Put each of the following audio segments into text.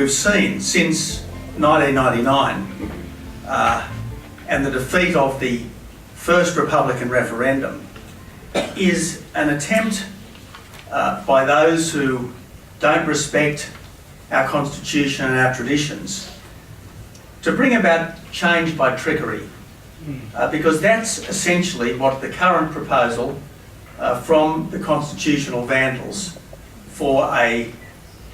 we've seen since 1999 and the defeat of the first Republican referendum is an attempt by those who don't respect our constitution and our traditions to bring about change by trickery, because that's essentially what the current proposal from the constitutional vandals for a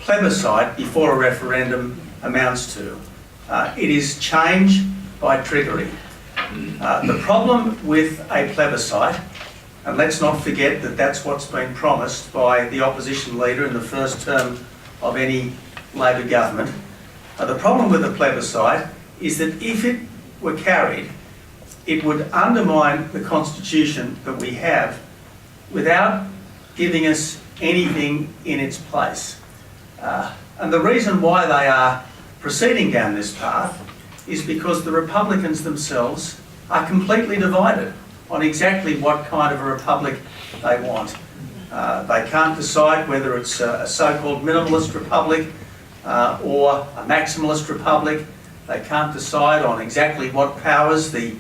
plebiscite before a referendum amounts to. It is change by trickery. The problem with a plebiscite, and let's not forget that that's what's been promised by the opposition leader in the first term of any Labor government. The problem with a plebiscite is that if it were carried, it would undermine the constitution that we have without giving us anything in its place. And the reason why they are proceeding down this path is because the Republicans themselves are completely divided on exactly what kind of a republic they want. They can't decide whether it's a so-called minimalist republic or a maximalist republic. They can't decide on exactly what powers the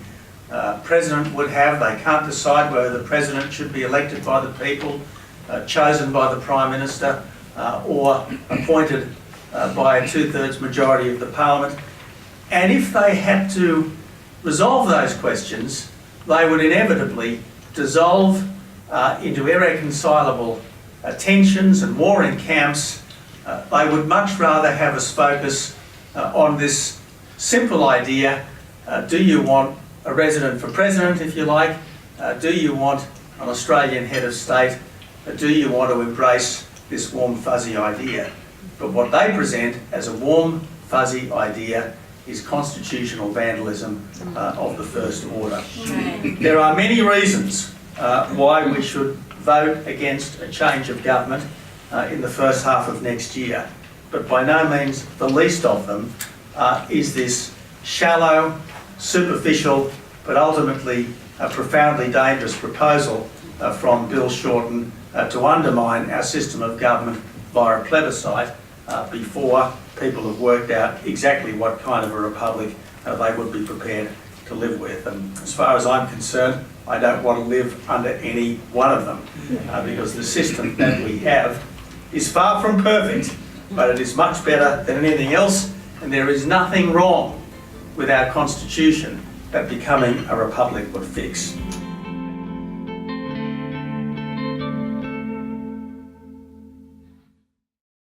President would have. They can't decide whether the President should be elected by the people, chosen by the Prime Minister, or appointed by a two-thirds majority of the Parliament. And if they had to resolve those questions, they would inevitably dissolve into irreconcilable tensions and warring camps. They would much rather have us focus on this simple idea: do you want a resident for president, if you like? Do you want an Australian head of state? Do you want to embrace this warm fuzzy idea? But what they present as a warm fuzzy idea is constitutional vandalism of the first order. There are many reasons why we should vote against a change of government in the first half of next year, but by no means the least of them is this shallow, superficial, but ultimately a profoundly dangerous proposal from Bill Shorten to undermine our system of government via a plebiscite before people have worked out exactly what kind of a republic they would be prepared to live with. And as far as I'm concerned, I don't want to live under any one of them because the system that we have is far from perfect, but it is much better than anything else, and there is nothing wrong with our constitution that becoming a republic would fix.